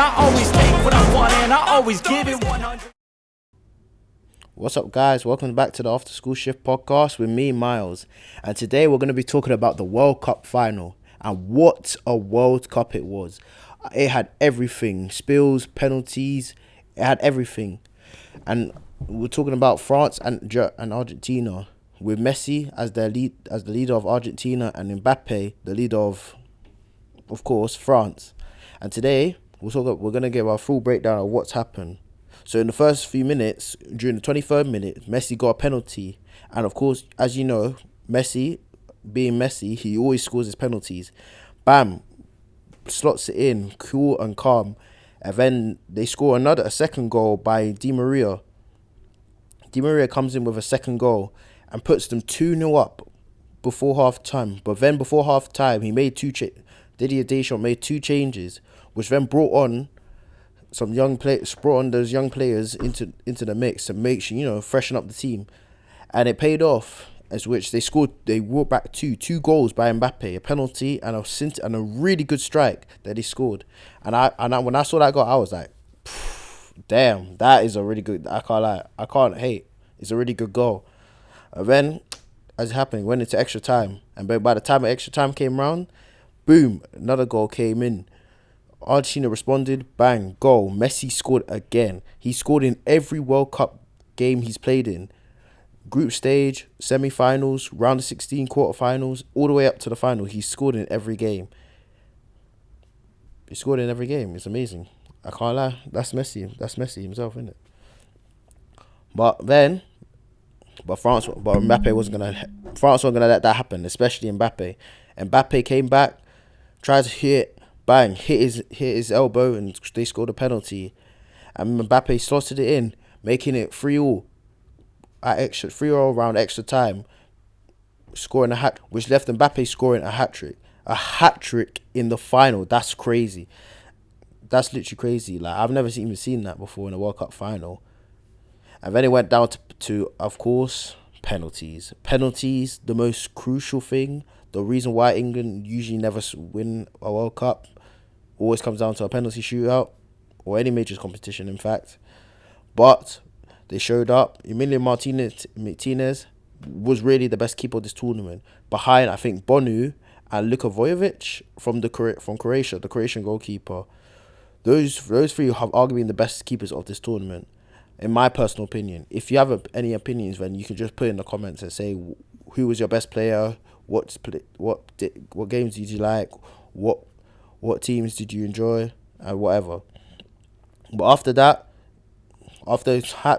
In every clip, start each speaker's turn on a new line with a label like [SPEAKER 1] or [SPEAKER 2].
[SPEAKER 1] I always take what I want and I always give it 100.
[SPEAKER 2] What's up, guys? Welcome back to the After School Shift podcast with me, Miles. And today we're going to be talking about the World Cup final and what a World Cup it was. It had everything, spills, penalties, it had everything. And we're talking about France and Argentina, with Messi as the leader of Argentina, and Mbappe, the leader of course, France. And today we're going to give our full breakdown of what's happened. So in the first few minutes, during the 23rd minute, Messi got a penalty. And of course, as you know, Messi, being Messi, he always scores his penalties. Bam, slots it in, cool and calm. And then they score a second goal by Di Maria. Di Maria comes in with a second goal and puts them 2-0 up before half time. But then before half time, he made Didier Deschamps made two changes, which then brought on those young players into the mix to make sure, freshen up the team. And it paid off, as which they brought back two goals by Mbappe, a penalty and a really good strike that he scored. And when I saw that goal, I was like, damn, that is a really good, I can't lie, I can't hate. It's a really good goal. And then, as it happened, went into extra time. And by the time extra time came round, boom, another goal came in. Argentina responded, bang, goal. Messi scored again. He scored in every World Cup game he's played in. Group stage, semi-finals, round of 16, quarter-finals, all the way up to the final. He scored in every game. It's amazing. I can't lie. That's Messi. That's Messi himself, isn't it? But Mbappe wasn't gonna let that happen, especially Mbappe. Mbappe came back, tried to hit his elbow, and they scored a penalty. And Mbappe slotted it in, making it 3-3 around extra time, scoring a hat, which left Mbappe scoring a hat trick in the final. That's crazy. That's literally crazy. Like, I've never even seen that before in a World Cup final. And then it went down to of course, penalties. Penalties, the most crucial thing. The reason why England usually never win a World Cup always comes down to a penalty shootout, or any major competition, in fact. But they showed up. Emiliano Martinez was really the best keeper of this tournament, behind, I think, Bonu and Luka Vojovic from Croatia, the Croatian goalkeeper. Those three have arguably been the best keepers of this tournament, in my personal opinion. If you have any opinions, then you can just put in the comments and say who was your best player, what games did you like, what teams did you enjoy, and whatever. But after that,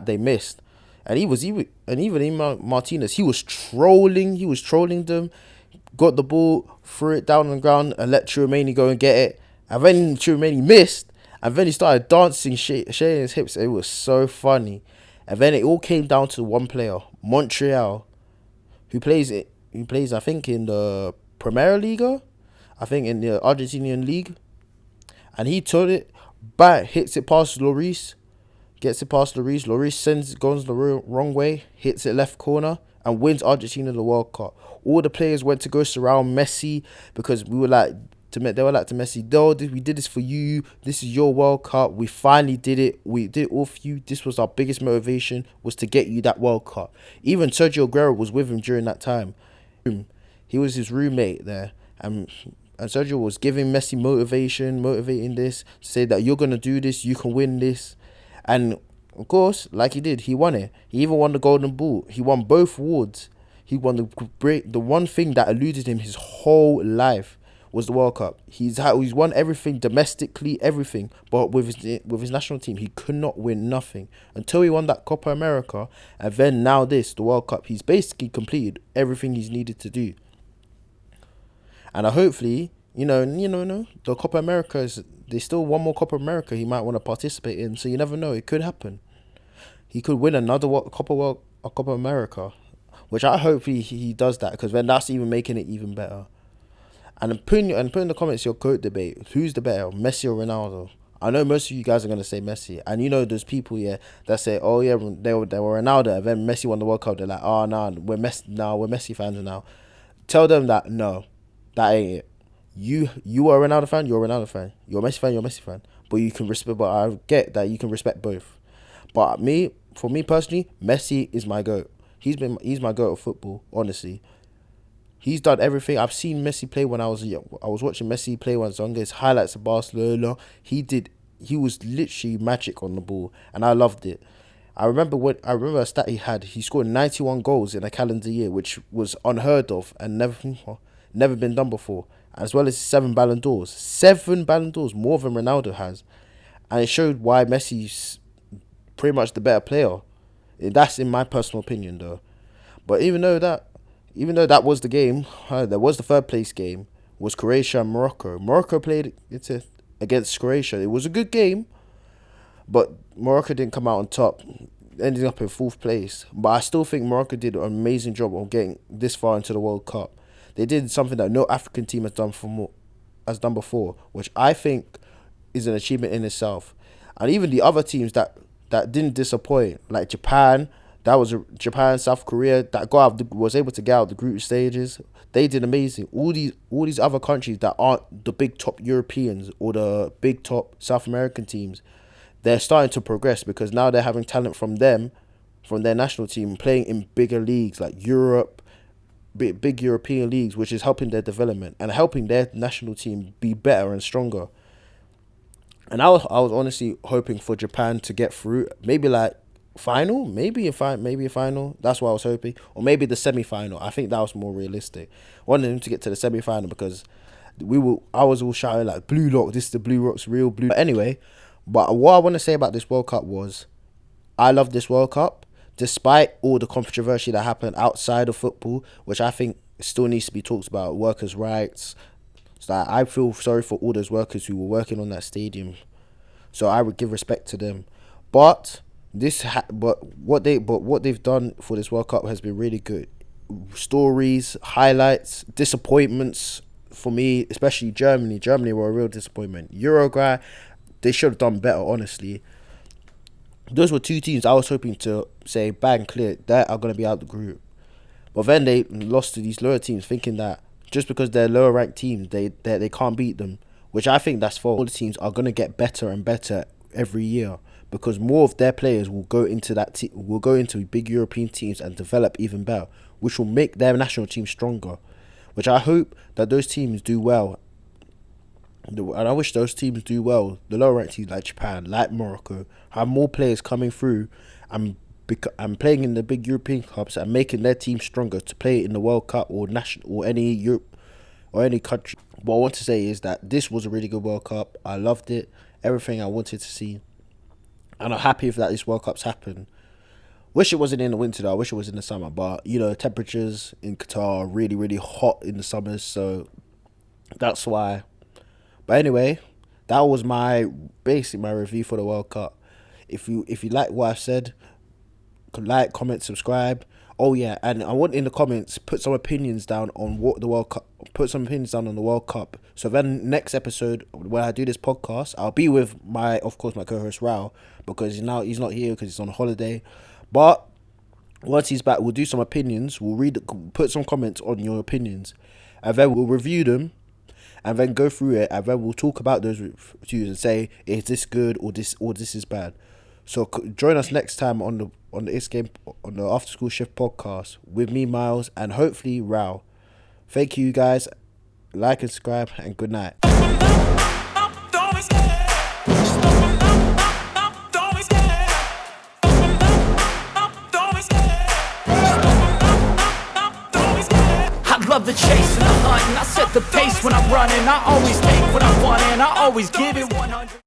[SPEAKER 2] they missed, and even Martinez, he was trolling them, got the ball, threw it down on the ground, and let Tchouaméni go and get it, and then Tchouaméni missed, and then he started dancing, shaking his hips. It was so funny. And then it all came down to one player, Montreal, who plays, I think, in the Premier Liga, I think in the Argentinian league. And he took it back, hits it past Lloris, gets it past Lloris. Lloris goes the wrong way, hits it left corner, and wins Argentina the World Cup. All the players went to go surround Messi, because they were like to Messi, we did this for you. This is your World Cup. We finally did it. We did it all for you. This was our biggest motivation, was to get you that World Cup. Even Sergio Aguero was with him during that time. He was his roommate there, and Sergio was giving Messi motivating this, to say that you're gonna do this, you can win this. And of course, like he did, he won it. He even won the Golden Ball. He won both awards. He won the one thing that eluded him his whole life was the World Cup. He's won everything domestically, everything, but with his national team, he could not win nothing until he won that Copa America, and then now the World Cup. He's basically completed everything he's needed to do. And hopefully, the Copa America there's still one more Copa America he might want to participate in. So you never know, it could happen. He could win another Copa America, which I hope he does that, because then that's even making it even better. And put in the comments your GOAT debate. Who's the better, Messi or Ronaldo? I know most of you guys are going to say Messi. And there's people here that say, oh yeah, they were Ronaldo, and then Messi won the World Cup. They're like, oh no, we're Messi fans now. Tell them that, no, that ain't it. You are a Ronaldo fan, you're a Ronaldo fan. You're a Messi fan, you're a Messi fan. but you can respect. But I get that you can respect both. But for me personally, Messi is my goat. He's my goat of football. Honestly, he's done everything. I've seen Messi play when I was young. I was watching Messi play when I was younger. His highlights of Barcelona. He was literally magic on the ball, and I loved it. I remember a stat he had. He scored 91 goals in a calendar year, which was unheard of and never been done before. As well as 7 Ballon d'Ors. 7 Ballon d'Ors, more than Ronaldo has. And it showed why Messi's pretty much the better player. That's in my personal opinion, though. But even though that was the game, there was the third place game, was Croatia and Morocco. Morocco played against Croatia. It was a good game, but Morocco didn't come out on top, ending up in 4th place. But I still think Morocco did an amazing job of getting this far into the World Cup. They did something that no African team has done before, which I think is an achievement in itself. And even the other teams that didn't disappoint, like Japan, Japan, South Korea, that was able to get out the group stages. They did amazing. All these other countries that aren't the big top Europeans or the big top South American teams, they're starting to progress because now they're having talent from their national team playing in bigger leagues like Europe, big European leagues, which is helping their development and helping their national team be better and stronger. And I was honestly hoping for Japan to get through, maybe like final, maybe a final. That's what I was hoping, or maybe the semi-final. I think that was more realistic. I wanted them to get to the semi-final because I was all shouting like Blue Lock. This is the Blue Rock's real blue. But anyway, but what I want to say about this World Cup was, I love this World Cup. Despite all the controversy that happened outside of football, which I think still needs to be talked about, workers' rights. So I feel sorry for all those workers who were working on that stadium. So I would give respect to them. But what they've done for this World Cup has been really good. Stories, highlights, disappointments for me, especially Germany. Germany were a real disappointment. Uruguay, they should have done better, honestly. Those were 2 teams I was hoping to say, bang, clear, that are going to be out the group. But then they lost to these lower teams, thinking that just because they're lower ranked teams, they can't beat them, which I think that's false. All the teams are going to get better and better every year because more of their players will go into will go into big European teams and develop even better, which will make their national team stronger, which I hope that those teams do well. And I wish those teams do well. The lower ranked teams like Japan, like Morocco, have more players coming through and playing in the big European clubs and making their team stronger to play in the World Cup or any Europe or any country. What I want to say is that this was a really good World Cup. I loved it. Everything I wanted to see. And I'm happy that this World Cup's happened. Wish it wasn't in the winter though. I wish it was in the summer. But, temperatures in Qatar are really, really hot in the summers. So that's why. But anyway, that was basically my review for the World Cup. If you like what I've said, like, comment, subscribe. Oh yeah, and I want in the comments put some opinions down on what the World Cup. Put some opinions down on the World Cup. So then next episode when I do this podcast, I'll be with my co-host Rao, because he's not here because he's on holiday. But once he's back, we'll do some opinions. We'll put some comments on your opinions, and then we'll review them. And then go through it, and then we'll talk about those reviews and say, is this good or this is bad. So join us next time on the After School Shift podcast with me, Miles, and hopefully Rao. Thank you guys. Like and subscribe, and good night.
[SPEAKER 1] Love the chase and the hunt, and I set the pace when I'm running. I always take what I want and I always give it 100.